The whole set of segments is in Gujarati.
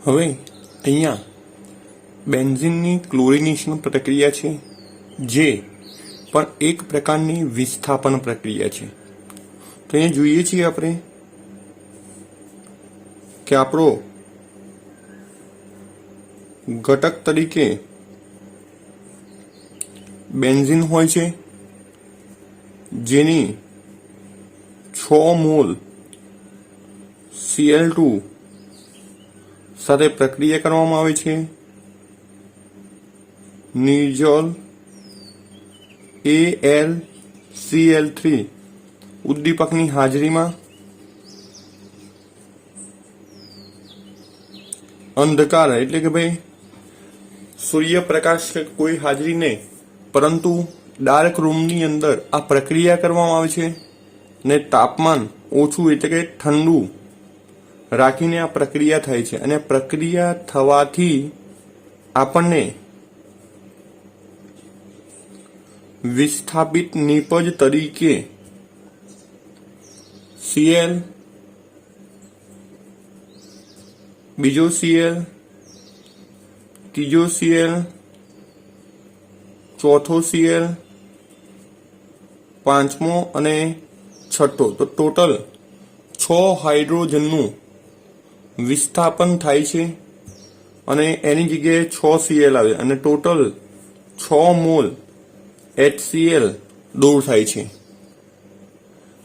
હવે અહીંયા બેન્ઝીનની ક્લોરિનેશન પ્રક્રિયા છે, જે પણ એક પ્રકારની વિસ્થાપન પ્રક્રિયા છે. તો અહીંયા જોઈએ છીએ આપણે કે આપણો ઘટક તરીકે બેન્ઝીન હોય છે, જેની 6 મોલ Cl2 સાથે પ્રક્રિયા કરવામાં આવે છે. નિર્જલ AlCl3 ઉદ્દીપકની હાજરીમાં અંધકાર એટલે કે ભાઈ સૂર્યપ્રકાશ કોઈ હાજરી નહીં, પરંતુ ડાર્ક રૂમની અંદર આ પ્રક્રિયા કરવામાં આવે છે ને તાપમાન ઓછું એટલે કે ઠંડુ રાખીને આ પ્રક્રિયા થાય છે. અને પ્રક્રિયા થવાથી આપણને વિસ્થાપિત નિપજ તરીકે Cl, બીજો Cl, ત્રીજો Cl, ચોથો Cl, પાંચમો અને છઠ્ઠો, તો ટોટલ 6 હાઇડ્રોજનનું વિસ્થાપન થાય છે અને એની જગ્યાએ 6 Cl આવે અને ટોટલ 6 મોલ HCl દૂર થાય છે.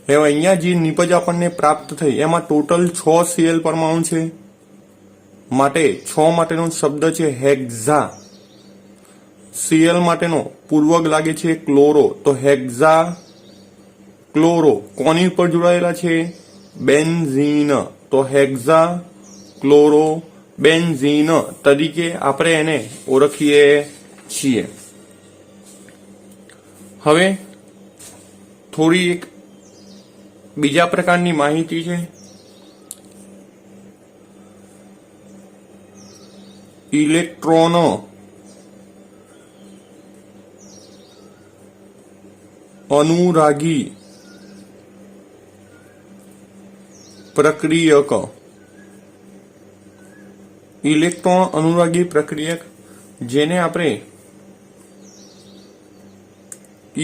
હવે અહીંયા જે નિપજ આપણને પ્રાપ્ત થઈ એમાં ટોટલ 6 Cl પરમાણુ છે, માટે 6 માટેનો શબ્દ છે હેક્ઝા. Cl માટેનો પૂર્વક લાગે છે ક્લોરો, તો હેક્ઝા ક્લોરો. કોની ઉપર જોડાયેલા છે? બેન્ઝીન. તો હેક્ઝા ક્લોરો બેન્ઝીન તરીકે આપણે એને ઓળખીએ છીએ. હવે થોડી એક બીજા પ્રકારની માહિતી છે. ઇલેક્ટ્રોન અનુરાગી પ્રક્રિયક. ઇલેક્ટ્રોન અનુરાગી પ્રક્રિયક જેને આપણે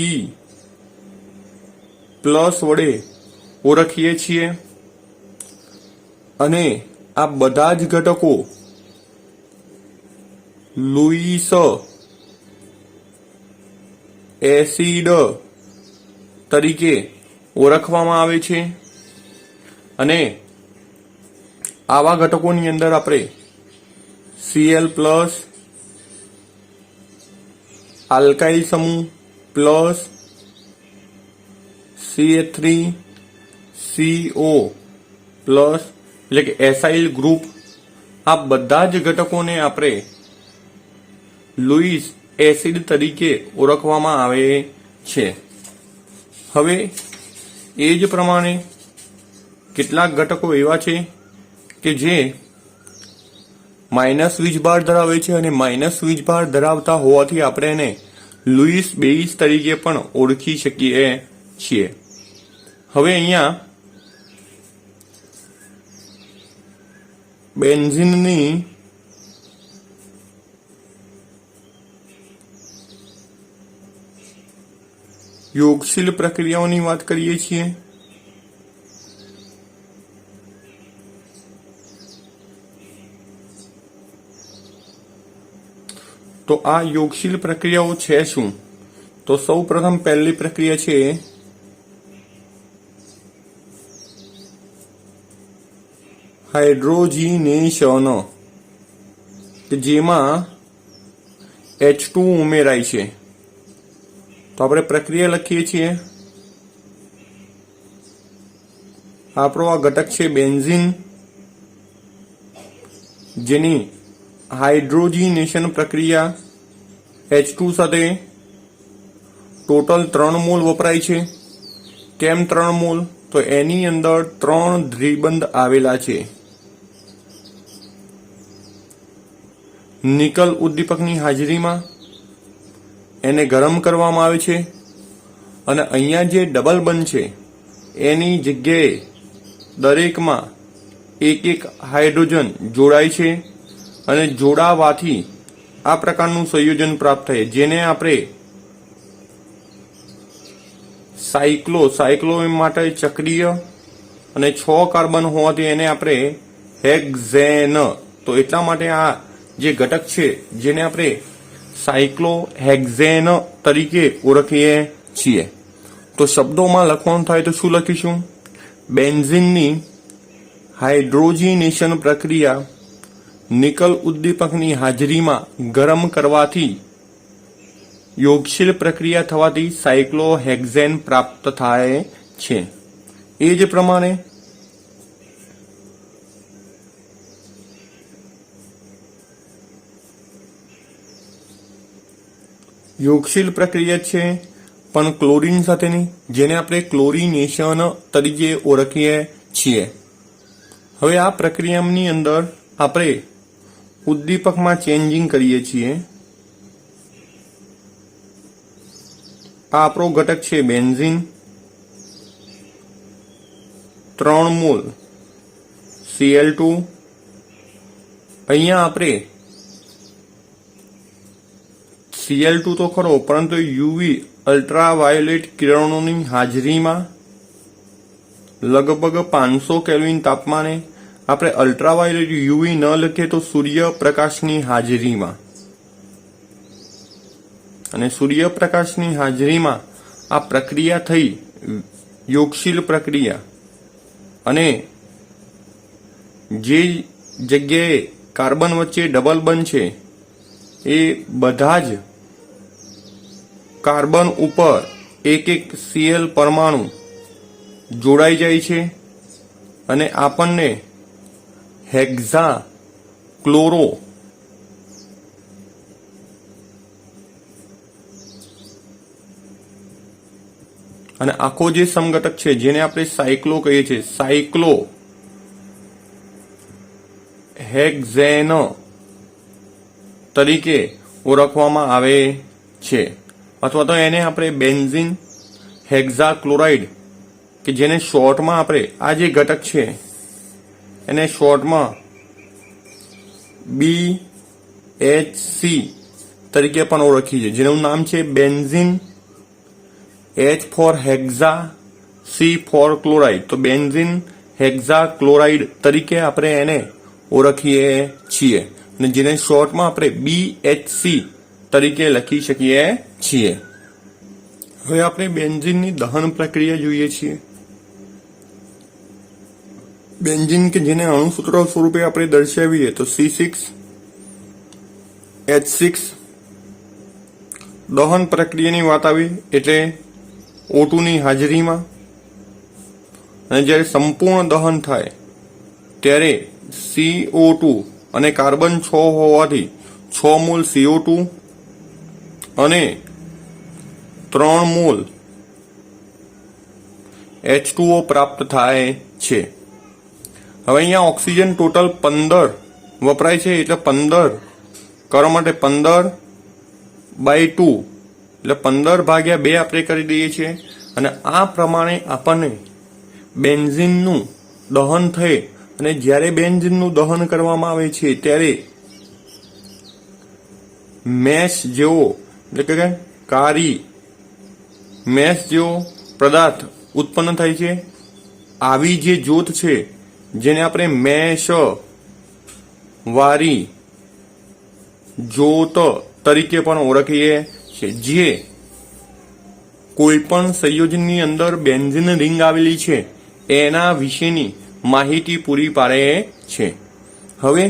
E+ વડે ઓળખીએ છીએ. અને આ બધા જ ઘટકો લુઈસ એસિડ તરીકે ઓળખવામાં આવે છે. અને આવા ઘટકોની અંદર આપણે Cl+, આલ્કાઇલ સમૂહ પ્લસ CH3CO પ્લસ એટલે કે એસાઇલ ગ્રુપ, આ બધા જ ઘટકોને આપણે લુઈસ એસિડ તરીકે ઓળખવામાં આવે છે. હવે એ જ પ્રમાણે કેટલાક ઘટકો એવા છે કે જે માઇનસ વીજભાર ધરાવે છે અને માઇનસ વીજભાર ધરાવતા હોવાથી આપણે એને લુઈસ બેઝ તરીકે પણ ઓળખી શકીએ છીએ. હવે અહીંયા બેન્ઝીનની યોગશીલ પ્રક્રિયાઓની વાત કરીએ છીએ. તો આ યોગશીલ પ્રક્રિયાઓ છે શું? તો સૌ પ્રથમ પહેલી પ્રક્રિયા છે હાઇડ્રોજીનેશન, કે જેમાં H2 ઉમેરાય છે. તો આપણે પ્રક્રિયા લખીએ છીએ. આપણો આ ઘટક છે બેન્ઝીન, જેની હાઇડ્રોજીનેશન પ્રક્રિયા H2 સાથે ટોટલ 3 મોલ વપરાય છે. કેમ 3 મોલ? તો એની અંદર 3 દ્વિબંધ આવેલા છે. નિકલ ઉદ્દીપકની હાજરીમાં એને ગરમ કરવામાં આવે છે અને અહીંયા જે ડબલ બંધ છે એની જગ્યાએ દરેકમાં એક એક હાઇડ્રોજન જોડાય છે અને જોડાવાથી આ પ્રકારનું સંયોજન પ્રાપ્ત થાય, જેને આપણે સાયક્લો એમ માટે ચક્રીય, અને 6 કાર્બન હોવાથી એને આપણે હેક્ઝેન. તો એટલા માટે આ જે ઘટક છે જેને આપણે સાયક્લોહેક્ઝેન તરીકે ઓળખીએ છીએ. તો શબ્દોમાં લખવાનું થાય તો શું લખીશું? બેન્ઝીનની હાઇડ્રોજનેશન પ્રક્રિયા નિકલ ઉદ્દીપકની હાજરીમાં ગરમ કરવાથી યોગશીલ પ્રક્રિયા થવાથી સાયક્લોહેક્ઝેન પ્રાપ્ત થાય છે. એ જ પ્રમાણે યોગશીલ પ્રક્રિયા છે પણ ક્લોરીન સાથેની, જેને આપણે ક્લોરીનેશન તરીકે ઓળખીએ છીએ. હવે આ પ્રક્રિયાની અંદર આપણે ઉદ્દીપકમાં ચેન્જિંગ કરીએ છીએ. આ આપણો ઘટક છે બેન્ઝીન, 3 મોલ Cl2. અહીંયા આપણે Cl2 તો ખરો, પરંતુ યુવી અલ્ટ્રાવાયોલેટ કિરણોની હાજરીમાં લગભગ 500 કેલ્વિન તાપમાને, આપણે અલ્ટ્રાવાયોલેટ યુવી ન લખીએ તો સૂર્યપ્રકાશની હાજરીમાં, અને સૂર્યપ્રકાશની હાજરીમાં આ પ્રક્રિયા થઈ યોગશીલ પ્રક્રિયા, અને જે જગ્યાએ કાર્બન વચ્ચે ડબલ બંધ છે એ બધા જ કાર્બન ઉપર એક Cl પરમાણુ જોડાઈ જાય છે, અને આપણને હેક્ઝા ક્લોરો અને આખો જે સમઘટક છે જેને આપણે સાયક્લો કહીએ છીએ, સાયક્લો હેક્ઝેન તરીકે ઓળખવામાં આવે છે, અથવા તો એને આપણે બેન્ઝીન હેક્ઝાક્લોરાઇડ, કે જેને શોર્ટમાં આપણે આ જે ઘટક છે એને શોર્ટમાં BHC તરીકે પણ ઓળખીએ છીએ, જેનું નામ છે benzene, H four hexa, C four chloride. તો બેન્ઝીન હેક્ઝાક્લોરાઇડ તરીકે આપણે એને ઓળખીએ છીએ, અને જેને શોર્ટમાં આપણે BHC તરીકે લખી શકીએ છીએ. હવે આપણે બેન્ઝીનની દહન પ્રક્રિયા જોઈએ છીએ. બેન્ઝીન કે જેને અણુસૂત્ર સ્વરૂપે આપણે દર્શાવીએ તો C6H6. દહન પ્રક્રિયાની વાત આવી એટલે O2 ની હાજરીમાં, અને જ્યારે સંપૂર્ણ દહન થાય ત્યારે CO2 અને કાર્બન 6 હોવાથી 6 મોલ CO2 અને 3 મોલ H2O પ્રાપ્ત થાય છે. હવે અહીંયા ઓક્સિજન ટોટલ 15 વપરાય છે, એટલે 15 કરવા માટે 15/2 એટલે 15/2 આપણે કરી દઈએ છીએ, અને આ પ્રમાણે આપણને બેન્ઝીનનું દહન થાય. અને જ્યારે બેન્ઝીનનું દહન કરવામાં આવે છે ત્યારે મેશ જેવો, એટલે કે કાળી મેશ જેવો પદાર્થ ઉત્પન્ન થાય છે. આવી જે જ્યોત છે જેને આપણે મેશ વાળી જ્યોત તરીકે પણ ઓળખીએ છીએ, જે કોઈ પણ સંયોજનની અંદર બેન્ઝીન રિંગ આવેલી છે એના વિશેની માહિતી પૂરી પાડે છે. હવે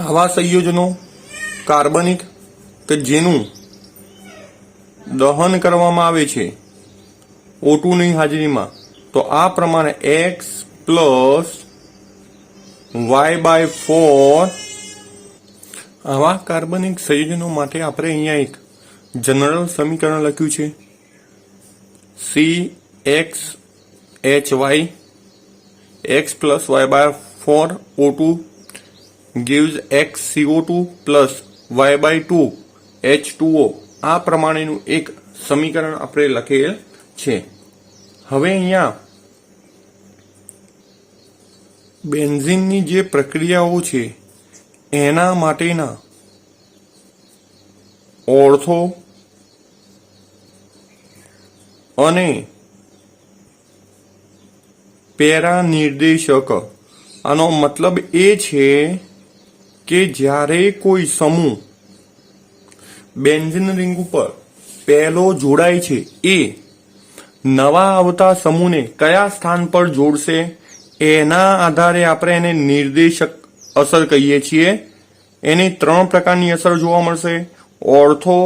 આવા સંયોજનો કાર્બનિક કે જેનું દહન કરવામાં આવે છે O2 ની હાજરીમાં, તો આ પ્રમાણે X પ્લસ Y/4 આવા કાર્બનિક સંયોજનો માટે આપણે અહીંયા એક જનરલ સમીકરણ લખ્યું છે. CXHY X plus Y/4 O2 gives XCO2 plus Y/2 H2O. આ પ્રમાણેનું એક સમીકરણ આપણે લખેલ છે. હવે અહીંયા બેન્ઝીનની જે પ્રક્રિયાઓ છે એના માટેના ઓર્થો અને પેરા નિર્દેશક. આનો મતલબ એ છે કે જ્યારે કોઈ સમૂહ બેન્ઝીન રિંગ ઉપર પહેલો જોડાય છે એ નવા આવતા સમૂહને કયા સ્થાન પર જોડશે એના આધારે આપણે એને નિર્દેશક અસર કહીએ છીએ. એની 3 પ્રકારની અસર જોવા મળશે: ઓર્થો,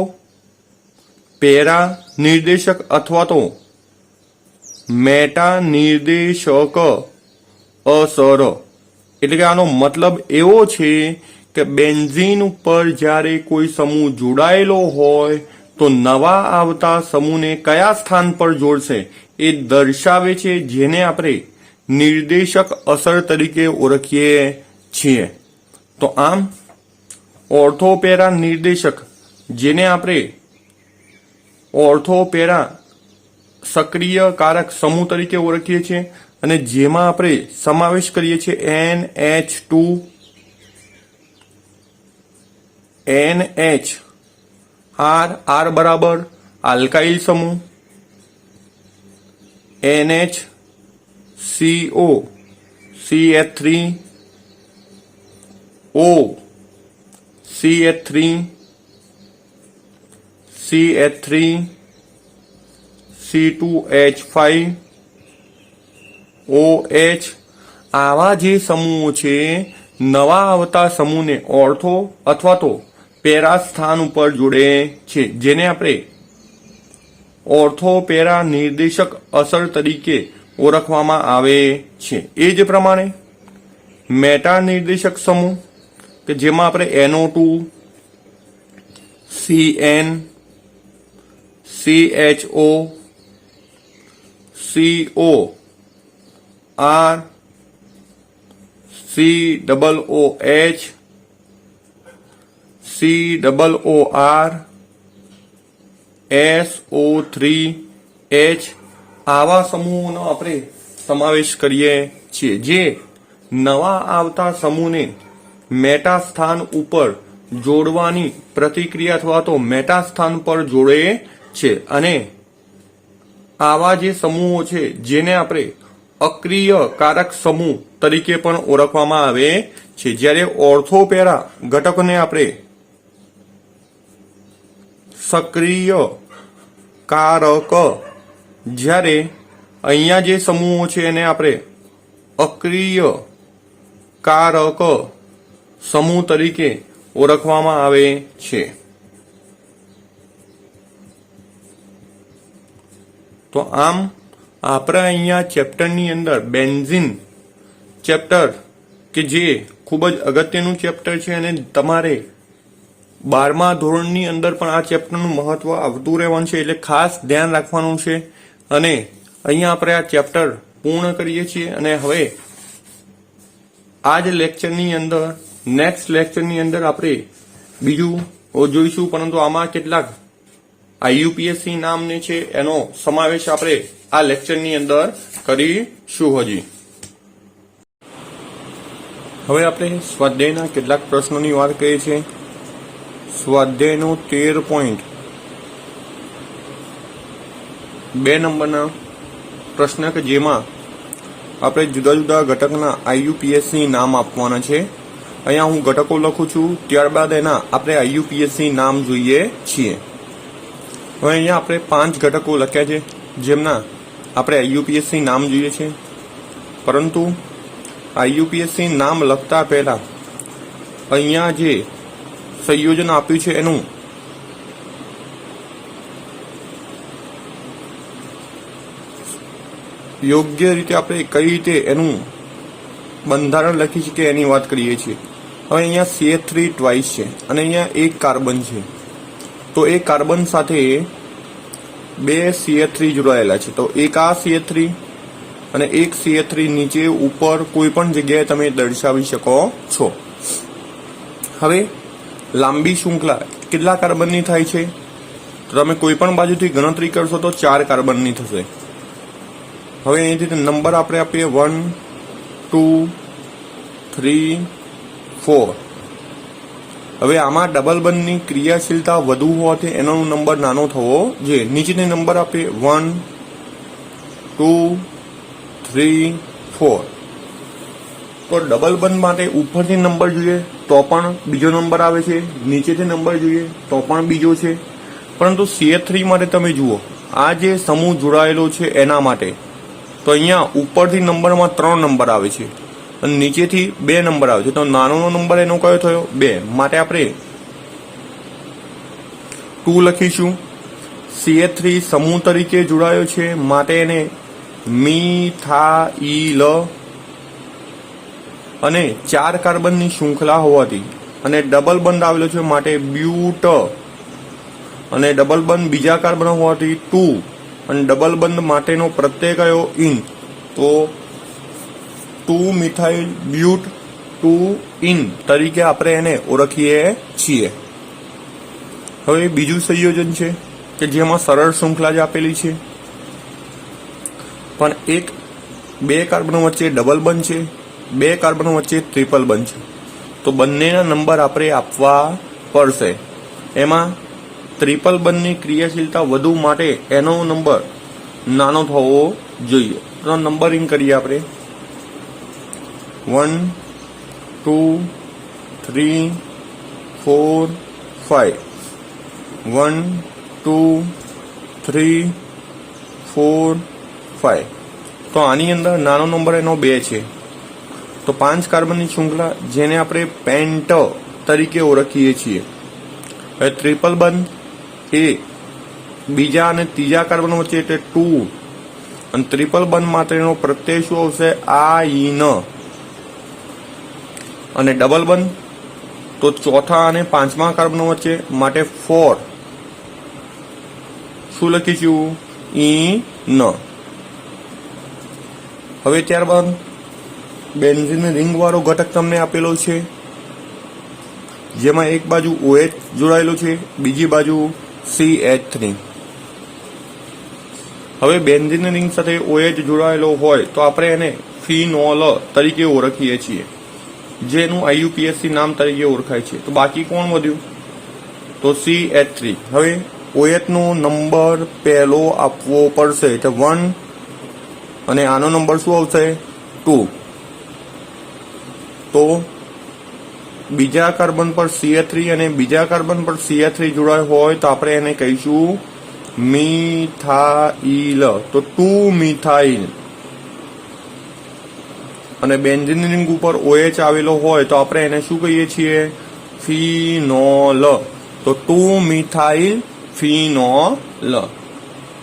પેરા નિર્દેશક અથવા તો મેટા નિર્દેશક અસર. એટલે કે આનો મતલબ એવો છે કે બેન્ઝીન ઉપર જ્યારે કોઈ સમૂહ જોડાયેલો હોય તો નવા આવતા સમૂહને કયા સ્થાન પર જોડશે એ દર્શાવે છે, જેને આપણે નિર્દેશક અસર તરીકે ઓળખીએ છીએ. તો આમ ઓર્થોપેરા નિર્દેશક, જેને આપણે ઓર્થોપેરા સક્રિય કારક સમૂહ તરીકે ઓળખીએ છીએ અને જેમાં આપણે સમાવેશ કરીએ છીએ NH2, NH, R બરાબર આલ્કાઇલ સમૂહ, NH, CO, CH3, O, CH3, CH3, C2H5, OH. આવા જે સમૂહો છે નવા આવતા સમૂહને ઓર્થો અથવા તો પેરા સ્થાન ઉપર જોડે છે, જેને આપણે ઓર્થોપેરા નિર્દેશક અસર તરીકે ઓળખવામાં આવે છે. એ જ પ્રમાણે મેટા નિર્દેશક સમૂહ કે જેમાં આપણે NO2, CN, CHO, CO, R, COOH, COOR, SO3H આવા સમૂહોનો આપણે સમાવેશ કરીએ છીએ, જે નવા આવતા સમૂહને મેટા સ્થાન ઉપર જોડવાની પ્રતિક્રિયા અથવા તો મેટા સ્થાન પર જોડે છે. અને આવા જે સમૂહો છે જેને આપણે અક્રિય કારક સમૂહ તરીકે પણ ઓળખવામાં આવે છે. જ્યારે ઓર્થોપેરા ઘટકને આપણે સક્રિય કારક, જ્યારે અહીંયા જે સમૂહો છે એને આપણે અક્રિય કારક સમૂહ તરીકે ઓળખવામાં આવે છે. તો આમ આપણે અહીંયા ચેપ્ટરની અંદર બેન્ઝીન ચેપ્ટર કે જે ખૂબ જ અગત્યનું ચેપ્ટર છે અને તમારે 12મા ધોરણની અંદર પણ આ ચેપ્ટરનું મહત્વ આવતું રહેવાનું છે, એટલે ખાસ ધ્યાન રાખવાનું છે. અને અહીંયા આપણે આ ચેપ્ટર પૂર્ણ કરીએ છીએ અને હવે આ જ લેક્ચરની અંદર નેક્સ્ટ લેક્ચરની અંદર આપણે બીજું જોઈશું, પરંતુ આમાં કેટલાક IUPAC નામને છે એનો સમાવેશ આપણે આ લેક્ચરની અંદર કરીશું. હજી હવે આપણે સ્વાધ્યાયના કેટલાક પ્રશ્નોની વાત કરીએ છીએ. સ્વાધ્યાયનો 13.2 નંબરના પ્રશ્ન કે જેમાં આપણે જુદા જુદા ઘટકના IUPAC નામ આપવાના છે. અહીંયા હું ઘટકો લખું છું, ત્યારબાદ એના આપણે IUPAC નામ જોઈએ છીએ. હવે અહીંયા આપણે 5 ઘટકો લખ્યા છે જેમના આપણે IUPAC નામ જોઈએ છે, પરંતુ IUPAC નામ લખતા પહેલા અહીંયા જે સંયોજન આપ્યું છે એનું યોગ્ય રીતે આપણે કઈ રીતે એનું બંધારણ લખી શકીએ એની વાત કરીએ છીએ. હવે અહીંયા CH3 ટ્વાઇસ છે અને અહીંયા એક કાર્બન છે, તો એ કાર્બન સાથે 2 CH3 જોડાયેલા છે. તો એક આ CH3 અને એક CH3 નીચે ઉપર કોઈ પણ જગ્યાએ તમે દર્શાવી શકો છો. હવે લાંબી શૃંખલા કેટલા કાર્બનની થાય છે? તો તમે કોઈ પણ બાજુથી ગણતરી કરશો તો 4 કાર્બનની થશે. હવે અહીંથી નંબર આપણે આપીએ 1, 2, 3, 4. હવે આમાં ડબલ બંધની ક્રિયાશીલતા વધુ હોવાથી એનો નંબર નાનો થવો જોઈએ. નીચેની નંબર આપીએ 1 2 3 4. તો ડબલ બંધ માટે ઉપરથી નંબર જોઈએ તો પણ બીજો નંબર આવે છે, નીચેથી નંબર જોઈએ તો પણ બીજો છે. પરંતુ CH3 માટે તમે જુઓ, આ જે સમૂહ જોડાયેલો છે એના માટે તો અહીંયા ઉપરથી નંબરમાં 3 નંબર આવે છે અને નીચેથી 2 નંબર આવે છે. તો નાનોનો નંબર એનો કયો થયો? 2. માટે આપણે 2 લખીશું. CH3 સમૂહ તરીકે જોડાયો છે માટે એને મિથાઇલ અને 4 કાર્બનની શૃંખલા હોવાથી અને ડબલ બંધ આવેલો છે માટે બ્યુટ અને ડબલ બંધ બીજા કાર્બન હોવાથી 2 અને ડબલ બંધ માટેનો પ્રત્યય કયો? ઇન. તો 2 મિથાઇલ બ્યુટ 2 ઇન તરીકે આપણે એને ઓળખીએ છીએ. હવે બીજું સંયોજન છે કે જેમાં સરળ શૃંખલા જ આપેલી છે પણ 2 કાર્બનો વચ્ચે ડબલ બંધ છે, 2 કાર્બનો વચ્ચે ટ્રિપલ બંધ છે. તો બંનેના નંબર આપણે આપવા પડશે. એમાં ટ્રિપલ બંધની ક્રિયાશીલતા વધુ માટે એનો નંબર નાનો થવો જોઈએ. તો નંબરિંગ કરીએ આપણે 1 2 3 4 5. 1 2 3 4 5. તો આની અંદર નાનો નંબર એનો 2 છે. તો 5 કાર્બનની શૃંખલા જેને આપણે પેન્ટ તરીકે ઓળખીએ છીએ. હવે ટ્રિપલ બંધ એ બીજા અને ત્રીજા કાર્બન વચ્ચે એટલે 2 અને ટ્રિપલ બંધ માટેનો પ્રત્યય શું આવશે? આઈન. અને ડબલ બંધ તો ચોથા અને 5મા કાર્બન વચ્ચે માટે 4. શું લખીશું? ઈન. હવે ત્યારબાદ બેન્ઝીન રિંગ વાળો ઘટક તમને આપેલો છે જેમાં એક બાજુ OH જોડાયેલો છે, બીજી બાજુ CH3. હવે બેન્ઝીન રિંગ સાથે OH જોડાયેલો હોય તો આપણે એને ફિનોલ તરીકે ઓળખીએ છીએ, જેનું IUPAC નામ તરીકે ઓળખાય છે. તો બાકી કોણ વધ્યું? તો CH3. હવે OH નો નંબર પહેલો આપવો પડશે એટલે 1 અને આનો નંબર શું આવશે? 2. તો બીજા કાર્બન પર CH3 અને બીજા કાર્બન પર CH3 જોડાય હોય તો આપણે એને કહીશું મિથાઇલ. તો 2 મિથાઇલ. અને બેન્ઝીન રિંગ ઉપર OH આવેલો હોય તો આપણે એને શું કહીએ છીએ? ફિનોલ. તો 2 મિથાઇલ ફિનોલ.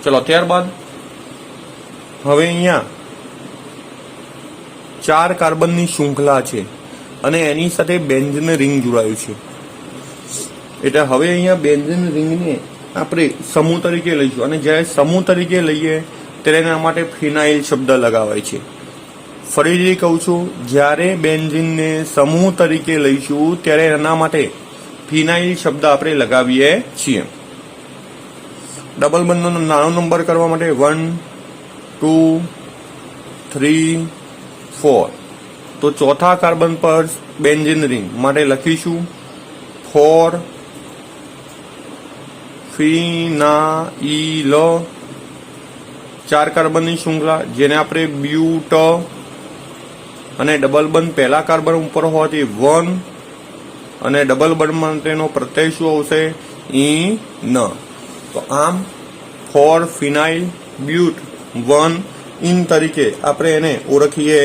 ચલો ત્યારબાદ હવે અહીંયા 4 કાર્બનની શૃંખલા છે અને એની સાથે બેન્ઝીન રિંગ જોડાયું છે. એટલે હવે અહીંયા બેન્ઝીન રિંગને આપણે સમૂહ તરીકે લઈશું અને જ્યારે સમૂહ તરીકે લઈએ ત્યારે એના માટે ફિનાઇલ શબ્દ લગાવાય છે. ફરીથી કહું છું, જ્યારે બેન્ઝીનને સમૂહ તરીકે લઈશું ત્યારે એના માટે ફિનાઇલ શબ્દ આપણે લગાવીએ છીએ. ડબલ બંધનો નાનો નંબર કરવા માટે 1 2 3 4. તો ચોથા કાર્બન પર બેન્ઝીન રિંગ માટે લખીશું 4 ફિનાઇલ. 4 કાર્બનની શૃંખલા જેને આપણે બ્યુટ અને ડબલ બંધ પહેલા કાર્બન ઉપર હોવાથી 1 અને ડબલ બંધ માટેનો પ્રત્યય શું આવશે? ઈન. તો આમ 4 ફિનાઇલ બ્યુટ 1 ઇન તરીકે આપણે એને ઓળખીએ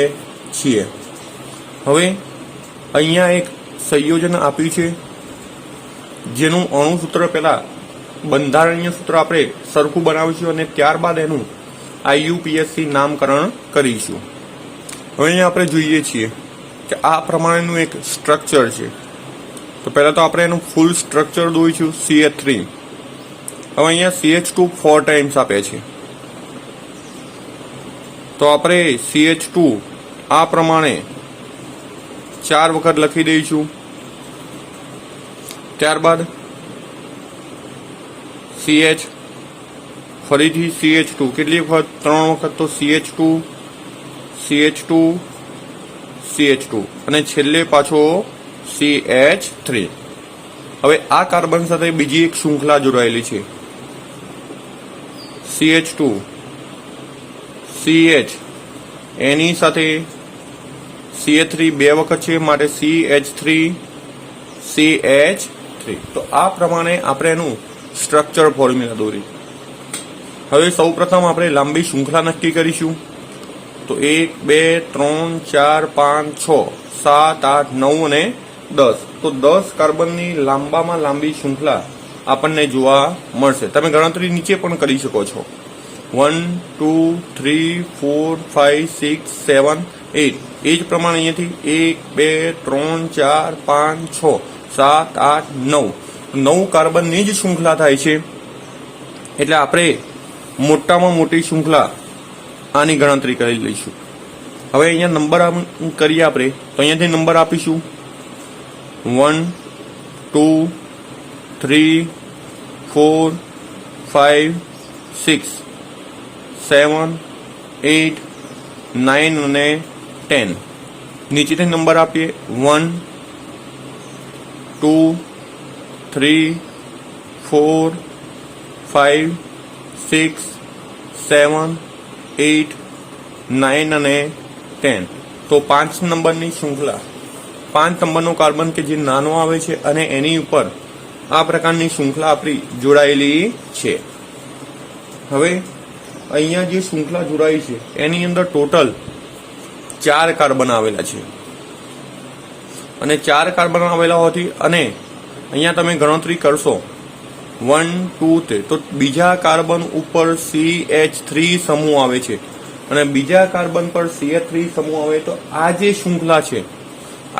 છીએ. હવે અહીંયા એક સંયોજન આપ્યું છે જેનું અણુ સૂત્ર પહેલા બંધારણીય સૂત્ર આપણે સરખું બનાવીશું અને ત્યારબાદ એનું IUPAC નામકરણ કરીશું. હવે અહીંયા આપણે જોઈએ છીએ કે આ પ્રમાણેનું એક સ્ટ્રક્ચર છે. તો પહેલા તો આપણે એનું ફૂલ સ્ટ્રક્ચર દોરીશું. CH3. હવે અહીંયા CH2 4 ટાઈમ્સ આપે છે તો આપણે CH2 આ પ્રમાણે 4 વખત લખી દઈશું. ત્યારબાદ CH, ફરીથી CH2 કેટલી વખત? 3 વખત. તો CH2 CH2 CH2 અને છેલ્લે પાછો CH3. હવે આ કાર્બન સાથે બીજી એક શૃંખલા જોડાયેલી છે, CH2 CH, એની સાથે CH3 બે વખત છે માટે CH3 CH3. તો આ પ્રમાણે આપણે એનું સ્ટ્રક્ચર ફોર્મ્યુલા દોરી. હવે સૌપ્રથમ આપણે લાંબી શૃંખલા નક્કી કરીશું. તો 1 2 3 4 5 6 7 8 9 અને 10. તો 10 કાર્બનની લાંબામાં લાંબી શૃંખલા આપણને જોવા મળશે. તમે ગણતરી નીચે પણ કરી શકો છો. 1 2 3 4 5 6 7 8. એ જ પ્રમાણે અહીંયાથી 1 2 3 4 5 6 7 8 9. 9 કાર્બનની જ શૃંખલા થાય છે. એટલે આપણે મોટામાં મોટી શૃંખલા આની ગણતરી કરી લઈશું. હવે અહીંયા નંબર કરીએ આપણે, તો અહીંયાથી નંબર આપીશું 1 2 3 4 5 6 7 8 9 અને 10. નીચેથી નંબર આપીએ 1 2 3 4 5 6 7 8 9 અને 10. તો 5 નંબરની શૃંખલા, 5 નંબરનો કાર્બન કે જે નાનો આવે છે અને એની ઉપર આ પ્રકારની શૃંખલા આપણી જોડાયેલી છે. હવે અહીંયા જે શૃંખલા જોડાઈ છે એની અંદર ટોટલ 4 કાર્બન આવેલા છે અને 4 કાર્બન આવેલા હોવાથી અને અહીંયા તમે ગણતરી કરશો 1 2 3, તો બીજા કાર્બન ઉપર CH3 સમૂહ આવે છે અને બીજા કાર્બન પર CH3 સમૂહ આવે. તો આ જે શૃંખલા છે,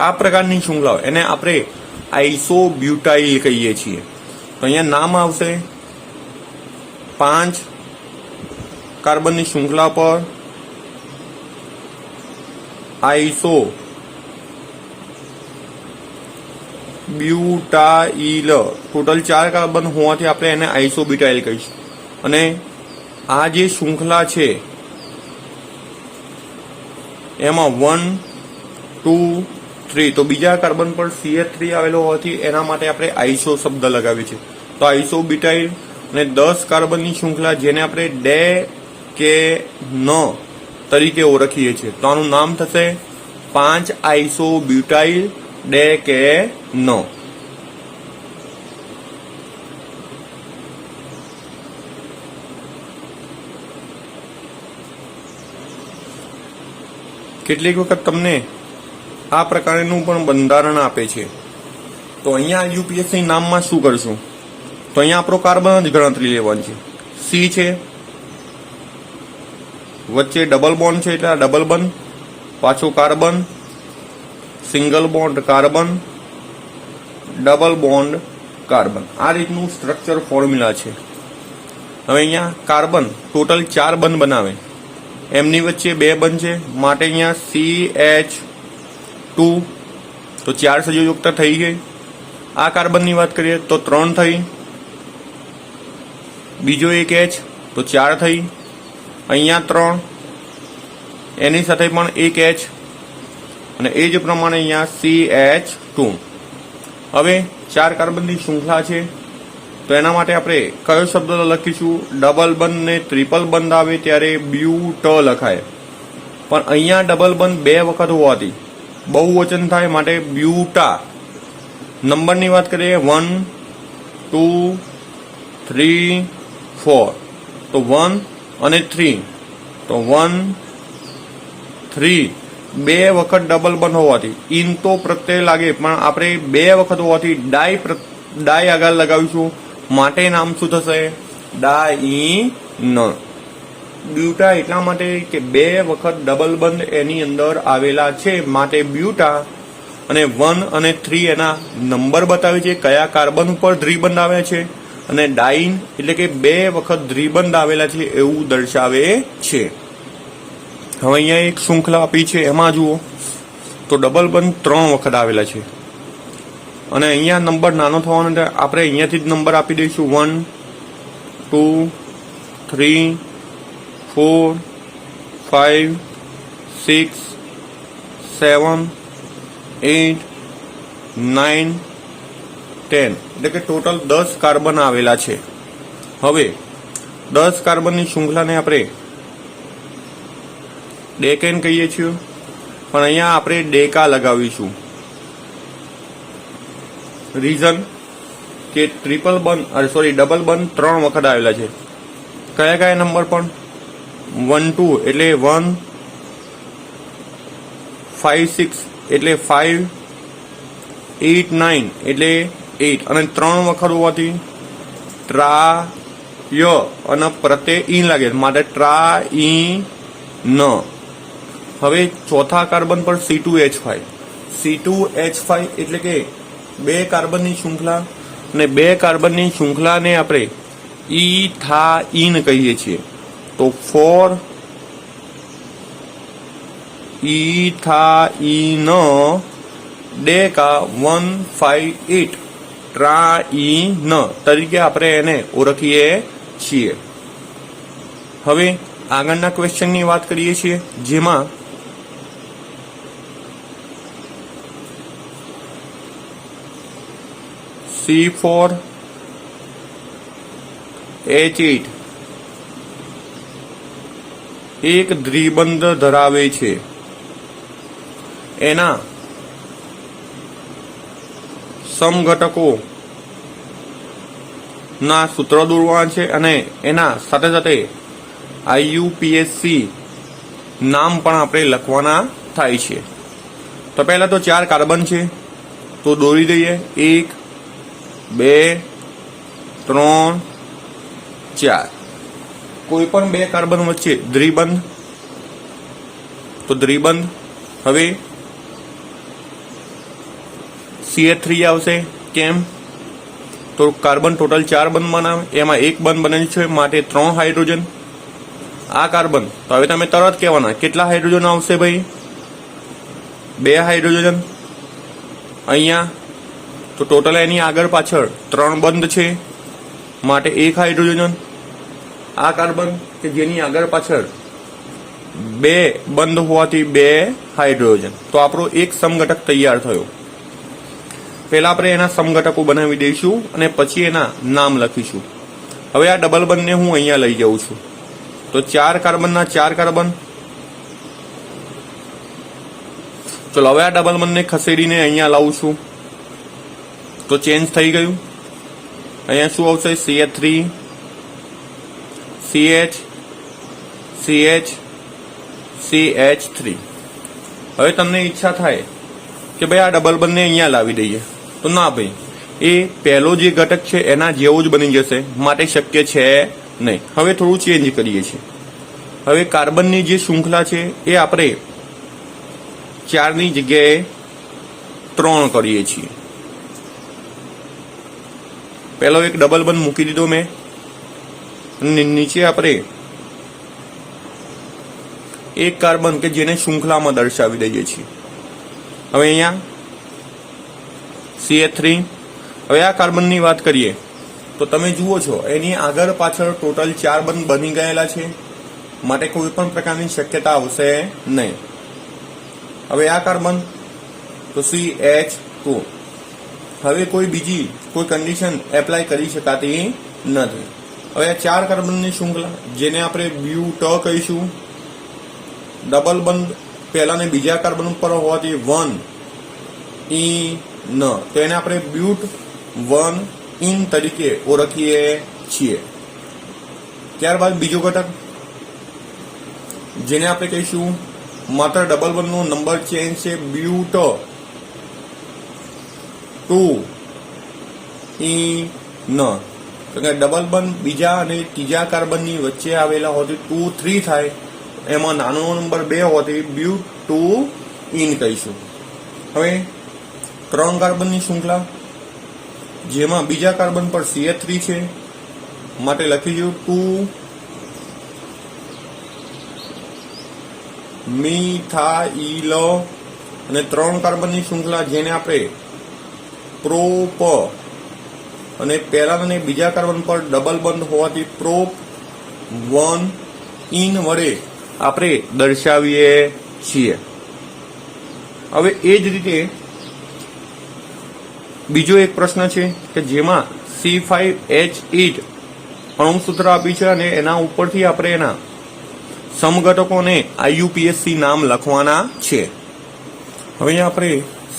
આ પ્રકારની શૃંખલા એને આપણે આઇસોબ્યુટાઇલ કહીએ છીએ. તો અહીંયા નામ આવશે 5 કાર્બનની શૃંખલા પર આઇસો બ્યુટાઇલ. ટોટલ 4 કાર્બન હોવાથી આપણે એને આઇસોબ્યુટાઇલ કહીશું. અને આ જે શૃંખલા છે એમાં 1 2 3, તો બીજા કાર્બન પર CH3 આવેલો હોવાથી એના માટે આપણે આઇસો શબ્દ લગાવીએ છીએ. તો આઇસોબ્યુટાઇલ અને 10 કાર્બનની શૃંખલા જેને આપણે ડે કે ન તરીકે ઓળખીએ છીએ, તો આનું નામ થશે 5 આઇસોબ્યુટાઇલ ડે કે ન. કેટલીક વખત તમને આ પ્રકારનું પણ બંધારણ આપે છે. તો અહીંયા UPSC નામમાં શું કરશું, તો અહીંયા આપણો કાર્બન જ ગણતરી લેવાની છે. C છે, વચ્ચે ડબલ બોન્ડ છે એટલે આ ડબલ બંધ, પાછો carbon, single bond carbon, double bond carbon. આ રીતનું સ્ટ્રક્ચર ફોર્મ્યુલા છે. હવે અહીંયા કાર્બન ટોટલ 4 બંધ બનાવે, એમની વચ્ચે 2 બંધ છે માટે અહીંયા CH2, તો 4 સંયોજકતા થઈ ગઈ. આ કાર્બનની વાત કરીએ તો 3 થઈ, બીજો એક H તો 4 થઈ, અહીંયા 3, એની સાથે પણ એક H અને એ જ પ્રમાણે અહીંયા CH2. હવે 4 કાર્બનની શૃંખલા છે તો એના માટે આપણે કયો શબ્દ લખીશું, ડબલ બંધ ને ટ્રિપલ બંધ આવે ત્યારે બ્યુટ લખાય, પણ અહીંયા ડબલ બંધ 2 વખત હોવાથી બહુવચન થાય માટે બ્યુટા. નંબરની વાત કરીએ 1 2 3 4, તો 1 અને 3, તો 1 3 2 વખત ડબલ બંધ હોવાથી ઇન તો પ્રત્યય લાગે પણ આપણે 2 વખત હોવાથી ડાય આગળ લગાવીશું માટે નામ શું થશે, ડાઈન. બ્યુટા એટલા માટે કે 2 વખત ડબલ બંધ એની અંદર આવેલા છે માટે બ્યુટા. અને 1 અને 3 એના નંબર બતાવે છે કયા કાર્બન ઉપર દ્વિબંધ આવ્યા છે, અને ડાઈન એટલે કે 2 વખત દ્વિબંધ આવેલા છે એવું દર્શાવે છે. હવે અહીંયા એક શૃંખલા આપી છે, એમાં જુઓ તો ડબલ બંધ 3 વખત આવેલા છે અને અહીંયા નંબર નાનો થવાનો આપણે અહીંયાથી જ નંબર આપી દઈશું 1 2 3 4 5 6 7 8 9 10 એટલે કે ટોટલ 10 કાર્બન આવેલા છે। હવે 10 કાર્બનની શૃંખલાને આપણે ડેકેન કહીએ છીએ, પણ અહીંયા આપણે ડેકા લગાવીશું। રીઝન કે ટ્રિપલ બંધ ડબલ બંધ 3 વખત આવેલા છે। કયા કયા નંબર પણ 1 2 એટલે 1, 5 6 એટલે 5, 8 9 એટલે 8 અને 3 વખત હોવાથી ટ્રાય અને પ્રત્યય ઈ લાગે માટે ટ્રા ઈ ન। હવે ચોથા કાર્બન પર C2H5 એટલે કે 2 કાર્બનની શૃંખલા અને 2 કાર્બનની શૃંખલાને આપણે ઇથાઇન કહીએ છીએ। તો 4 ઇથાઇન ડેકા 158 ટ્રાઇન તરીકે આપણે એને ઓળખીએ છીએ। હવે આગળના ક્વેશ્ચનની વાત કરીએ છીએ, જેમાં C4H8 એક દ્વિબંધ ધરાવે છે। એના સમઘટકો ના સૂત્ર દોરવાના છે અને એના સાથે સાથે IUPAC નામ પણ આપણે લખવાના થાય છે। તો પહેલા તો 4 કાર્બન છે, તો દોરી દઈએ 1 2 3 4। કોઈ પણ 2 કાર્બન વચ્ચે દ્વિબંધ, તો દ્વિબંધ। હવે CH3 આવશે, કેમ? તો કાર્બન ટોટલ 4 બંધ બનાવે, એમાં 1 બંધ બને છે માટે 3 હાઇડ્રોજન। આ કાર્બન તો હવે તમે તરત કહેવાના કેટલા હાઇડ્રોજન આવશે ભાઈ? 2 હાઇડ્રોજન અહીંયા, તો ટોટલ એની આગળ પાછળ 3 બંધ છે માટે 1 હાઇડ્રોજન। આ કાર્બન કે જેની આગળ પાછળ 2 બંધ હોવાથી 2 હાઇડ્રોજન। તો આપણો એક સમઘટક તૈયાર થયો। પહેલા આપણે એના સમઘટકો બનાવી દઈશું અને પછી એના નામ લખીશું। હવે આ ડબલ બંધને હું અહીંયા લઈ જાઉં છું, તો 4 કાર્બનના 4 કાર્બન। ચલો હવે આ ડબલ બંધને ખસેડીને અહીંયા લાવું છું, તો ચેન્જ થઈ ગયું। અહીંયા શું આવશે? CH3 CH CH CH3। હવે તમને ઈચ્છા થાય કે ભાઈ આ ડબલ બંધને અહીંયા લાવી દઈએ, તો ના ભાઈ, એ પહેલો જે ઘટક છે એના જેવો જ બની જશે માટે શક્ય છે નહીં। હવે થોડું ચેન્જ કરીએ છીએ। હવે કાર્બનની જે શૃંખલા છે એ આપણે 4ની જગ્યાએ 3 કરીએ છીએ। પહેલો એક ડબલ બંધ મૂકી દીધો મેં, અને નીચે આપણે એક કાર્બન કે જેને શૃંખલામાં દર્શાવી દઈએ છીએ। હવે અહીંયા CH3। હવે આ કાર્બનની વાત કરીએ તો તમે જુઓ છો એની આગળ પાછળ ટોટલ 4 બંધ બની ગયેલા છે માટે કોઈ પણ પ્રકારની શક્યતા આવશે નહીં। હવે આ કાર્બન તો CH2। હવે કોઈ બીજી કોઈ કન્ડિશન એપ્લાય કરી શકાતી નથી। હવે આ 4 કાર્બનની શૃંખલા જેને આપણે બ્યુટ કહીશું, ડબલ બંધ પહેલા ને બીજા કાર્બન ઉપર હોવાથી 1 ઇન, તો એને આપણે બ્યુટ 1 ઇન તરીકે ઓળખીએ છીએ। ત્યારબાદ બીજો ઘટક જેને આપણે કહીશું માત્ર ડબલ બંધનો નંબર ચેન્જ છે, બ્યુટ 2 ઇન। તો કે ડબલ બંધ બીજા અને ત્રીજા કાર્બનની વચ્ચે આવેલા હોવાથી 2 3 થાય, એમાં નાનો નંબર 2 હોવાથી બ્યુટ 2 ઇન કહીશું। હવે 3 કાર્બનની શૃંખલા જેમાં બીજા કાર્બન પર CH3 છે માટે લખીશું 2 મિથાઇલ, અને 3 કાર્બનની શૃંખલા જેને આપણે પ્રોપ, અને પહેલા અને બીજા કાર્બન પર ડબલ બંધ હોવાથી પ્રોપ 1 ઇન વડે આપણે દર્શાવીએ છીએ। હવે એ જ રીતે બીજો એક પ્રશ્ન છે કે જેમાં C5H8 અણુસૂત્ર આપી છે અને એના ઉપરથી આપણે એના સમઘટકોને IUPAC નામ લખવાના છે. હવે આપણે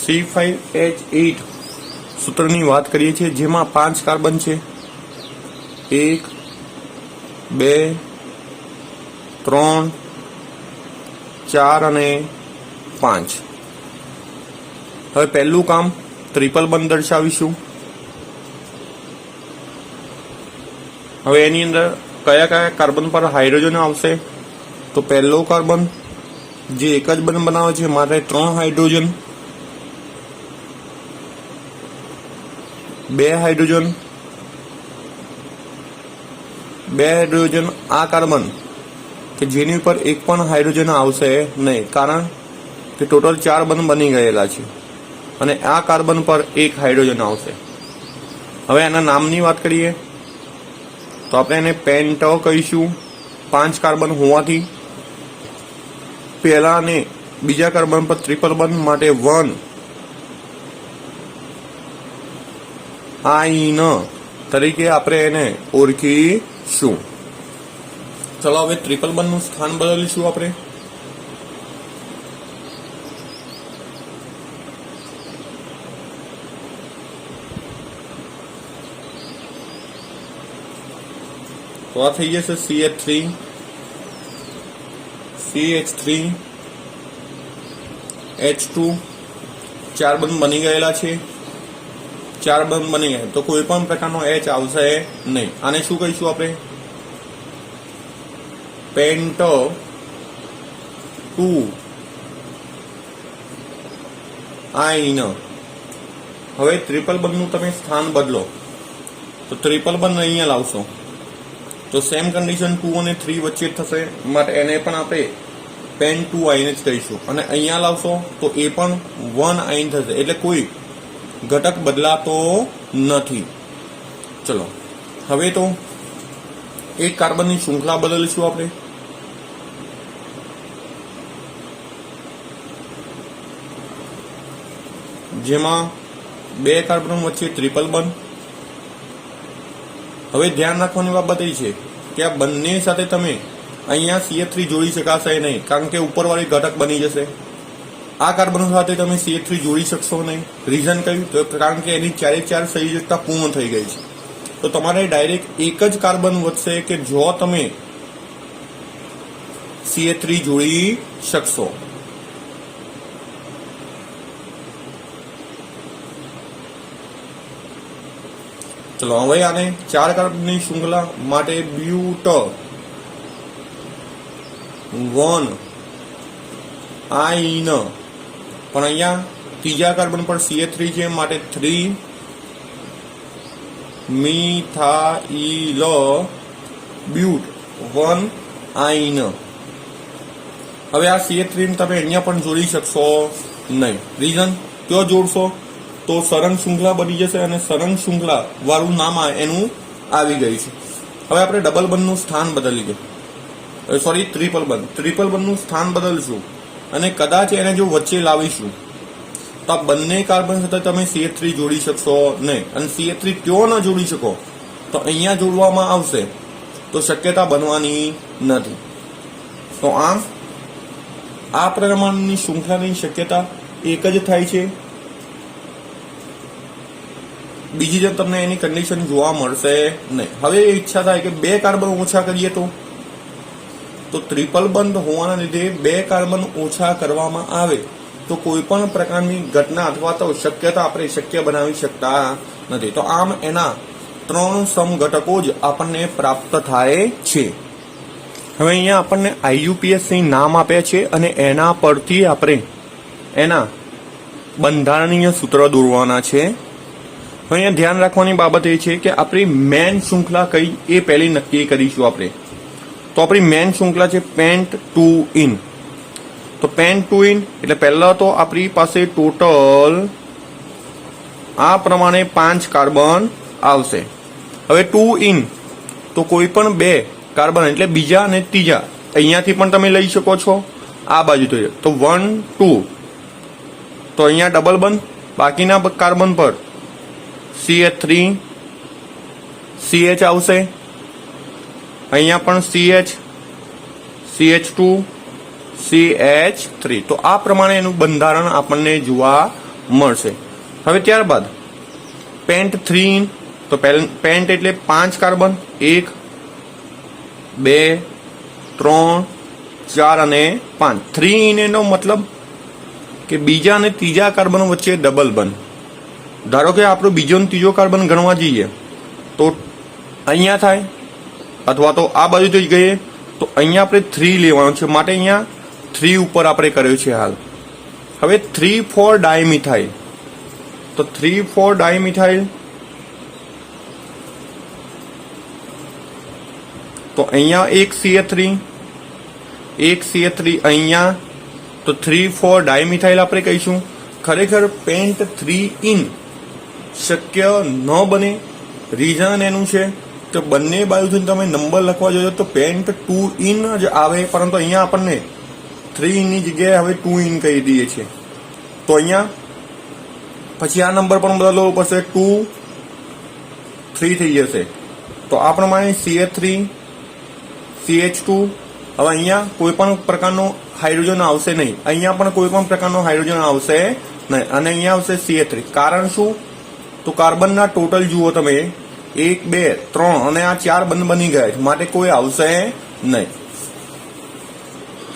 C5H8 સૂત્રની વાત કરીએ છીએ, જેમાં 5 કાર્બન છે. 1 2 3 4 અને 5. હવે પહેલું કામ ટ્રિપલ બંધ દર્શાવીશું. હવે એની અંદર કયા કયા કાર્બન પર હાઇડ્રોજન આવશે? તો પહેલો કાર્બન જે એક જ બંધ બનાવે છે માટે 3 હાઇડ્રોજન, 2 હાઇડ્રોજન, 2 હાઇડ્રોજન. આ કાર્બન કે જેની ઉપર એક પણ હાઇડ્રોજન આવશે નહીં, કારણ કે ટોટલ 4 બંધ બની ગયેલા છે અને આ કાર્બન પર એક હાઇડ્રોજન આવશે. હવે એના નામની વાત કરીએ તો આપણે એને પેન્ટ કહીશું. 5 કાર્બન હોવાથી પહેલા અને બીજા કાર્બન પર ટ્રિપલ બંધ માટે 1 આઈન તરીકે આપણે એને ઓળખીશું. ચલો હવે ટ્રિપલ બંધનું સ્થાન બદલીશું આપણે. તો આ થઈ જશે CH3 H2. 4 બંધ બની ગયેલા છે. 4 બંધ બની ગયા તો કોઈ પણ પ્રકારનો H આવશે નહીં. આને શું કહીશું આપણે? પેન્ટ 2 આઈન. હવે ટ્રિપલ બંધનું તમે સ્થાન બદલો તો ટ્રિપલ બંધ અહીંયા લાવશો તો સેમ કન્ડિશન 2 અને 3 વચ્ચે થશે, માટે એને પણ આપણે પેન 2 આઈન જ કહીશું. અને અહીંયા લાવશો તો એ પણ 1 આઈન થશે, એટલે કોઈ ઘટક બદલાતો નથી. ચલો હવે તો એક કાર્બનની શૃંખલા બદલીશું આપણે. જેમાં 2 કાર્બન વચ્ચે ટ્રિપલ બંધ. હવે ધ્યાન રાખવાની બાબત એ છે કે આ બંને સાથે તમે અહીંયા CH3 જોડી શકાશે નહીં, કારણ કે ઉપરવાળી ઘટક બની જશે. આ કાર્બન સાથે તમે CH3 જોડી શકશો નહીં. રીઝન કયું? તો કારણ કે એની 4 સંયોજકતા પૂર્ણ થઈ ગઈ છે. તો તમારે ડાયરેક્ટ એક જ કાર્બન વધશે કે જો તમે CH3 જોડી શકશો. ચલો હવે આને 4 કાર્બનની શૃંખલા માટે બ્યુટ 1 આઈન, પણ અહીંયા ત્રીજા કાર્બન પર CH3 છે માટે 3 મિથાઇલ બ્યુટ 1 આઈન. હવે આ CH3 ને તમે અહીંયા પણ જોડી શકશો નહીં. રીઝન કયો જોડશો? તો સળંગ શૃંખલા બની જશે અને સળંગ શૃંખલા વાળું નામ એનું આવી ગયું છે. હવે આપણે ડબલ બંધનું સ્થાન બદલીએ, સોરી ટ્રિપલ બંધનું સ્થાન બદલશું અને કદાચ એને જો વચ્ચે લાવીશું તો આ બંને કાર્બન સાથે તમે CH3 જોડી શકશો નહીં. અને CH3 કયો ન જોડી શકો તો અહીંયા જોડવામાં આવશે તો શક્યતા બનવાની નથી. તો આમ આ પ્રમાણની શૃંખલાની શક્યતા એક જ થાય છે. બીજી જે તમને એની કન્ડિશન જોવા મળશે નહીં. હવે ઈચ્છા થાય કે 2 કાર્બન ઓછા કરીએ તો ટ્રિપલ બંધ હોવાના લીધે 2 કાર્બન ઓછા કરવામાં આવે તો કોઈ પણ પ્રકારની ઘટના અથવા તો શક્યતા આપણે શક્ય બનાવી શકતા નથી. તો આમ એના 3 સમઘટકો જ આપણને પ્રાપ્ત થાય છે. હવે અહીંયા આપણને IUPAC નામ આપ્યા છે અને એના પરથી આપણે એના બંધારણીય સૂત્ર દોરવાના છે. અહીંયા ધ્યાન રાખવાની બાબત એ છે કે આપણી મેન શૃંખલા કઈ એ પહેલી નક્કી કરીશું આપણે. તો આપણી મેન શૃંખલા છે પેન્ટ 2 ઇન. તો પેન્ટ 2 ઇન એટલે પહેલા તો આપણી પાસે ટોટલ આ પ્રમાણે 5 કાર્બન આવશે. હવે 2 ઇન તો કોઈ પણ 2 કાર્બન એટલે બીજા અને ત્રીજા અહીંયાથી પણ તમે લઈ શકો છો. આ બાજુ તો 1 2 તો અહીંયા ડબલ બંધ, બાકીના કાર્બન પર CH3 CH આવશે, અહીંયા પણ CH CH2 CH3. તો આ પ્રમાણે એનું બંધારણ આપણને જોવા મળશે. હવે ત્યારબાદ પેન્ટ 3 તો પેન્ટ એટલે 5 કાર્બન, 1 2 3 4 અને 5. 3 ઇન એનો મતલબ કે બીજા અને ત્રીજા કાર્બન વચ્ચે ડબલ બંધ. ધારો કે આપણો બીજો અને ત્રીજો કાર્બન ગણવા જઈએ તો અહીંયા થાય, અથવા તો આ બાજુ થઈ ગઈએ તો અહીંયા આપણે 3 લેવાનું છે, માટે અહીંયા 3 ઉપર આપણે કર્યું છે હાલ. હવે 3,4 ડાયમિથાઇલ, તો 3,4 ડાયમિથાઇલ તો અહીંયા એક CH3 અહીંયા, તો 3,4 ડાયમિથાઇલ આપણે કહીશું. ખરેખર પેન્ટ 3 ઇન શક્ય ન બને. રીઝન એનું છે કે બંને બાજુથી તમે નંબર લખવા જોઈએ તો પેન્ટ 2 ઇન જ આવે, પરંતુ અહીંયા આપણને 3 ઇનની જગ્યાએ હવે 2 ઇન કહી દઈએ છીએ. તો અહીંયા પછી આ નંબર પણ બદલવો પડશે, 2 3 થઈ જશે. તો આ પ્રમાણે CH3 CH2. હવે અહીંયા કોઈ પણ પ્રકારનો હાઇડ્રોજન આવશે નહીં, અહીંયા પણ કોઈ પણ પ્રકારનો હાઇડ્રોજન આવશે નહીં, અને અહીંયા આવશે CH3. કારણ શું? તો કાર્બનના ટોટલ જુઓ તમે, 1 2 3 અને આ 4 બંધ બની ગયા છે, માટે કોઈ આવશે નહીં.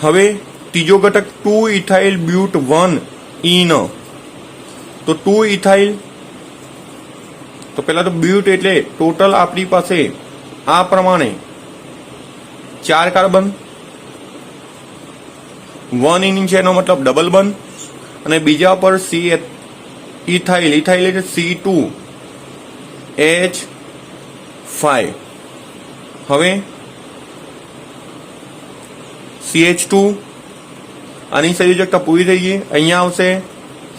હવે ત્રીજો ઘટક 2 ઇથાઇલ બ્યુટ 1 ઇન. તો 2 ઇથાઇલ, તો પેલા તો બ્યુટ એટલે ટોટલ આપણી પાસે આ પ્રમાણે 4 કાર્બન, 1 ઇન છે એનો મતલબ ડબલ બંધ, અને બીજા પર ઇથાઇલ એટલે C2H5. હવે CH2 આની સંયોજકતા પૂરી થઈ ગઈ, અહીંયા આવશે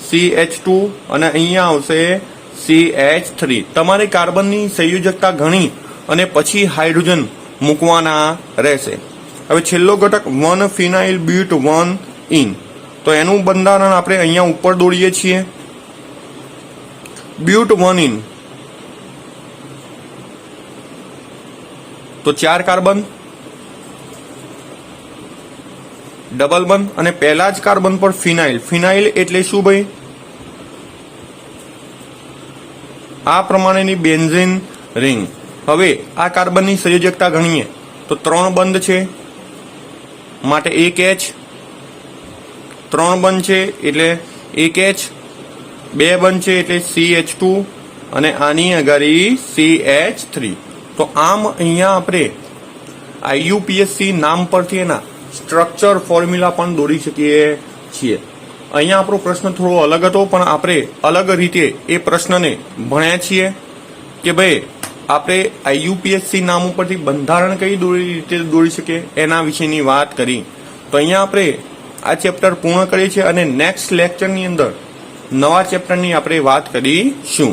CH2 અને અહીંયા આવશે CH3. તમારે કાર્બનની સંયોજકતા ગણી અને પછી હાઇડ્રોજન મૂકવાના રહેશે. હવે છેલ્લો ઘટક 1 ફિનાઇલ બ્યુટ 1 ઇન. તો એનું બંધારણ આપણે અહીંયા ઉપર દોરીએ છીએ. બ્યુટ 1 ઇન તો 4 કાર્બન, ડબલ બંધ, અને પહેલા જ કાર્બન પર ફિનાઇલ. ફિનાઇલ એટલે શું ભાઈ? આ પ્રમાણેની બેન્ઝીન રિંગ. હવે આ કાર્બનની સંયોજકતા ગણીએ તો 3 બંધ છે, માટે 1H, 3 બંધ છે એટલે 1H, 2 બંધ છે એટલે CH2 અને આની અગાડી CH3. તો આમ અહીંયા આપણે IUPAC નામ પરથી એના સ્ટ્રક્ચર ફોર્મ્યુલા પણ દોરી શકીએ છીએ. અહીંયા આપણો પ્રશ્ન થોડો અલગ હતો, પણ આપણે અલગ રીતે એ પ્રશ્નને ભણ્યા છીએ કે ભાઈ આપણે IUPAC નામ ઉપરથી બંધારણ કઈ રીતે દોરી શકીએ એના વિશેની વાત કરી. તો અહીંયા આપણે આ ચેપ્ટર પૂર્ણ કરીએ છીએ અને નેક્સ્ટ લેક્ચરની અંદર નવા ચેપ્ટરની આપણે વાત કરીશું.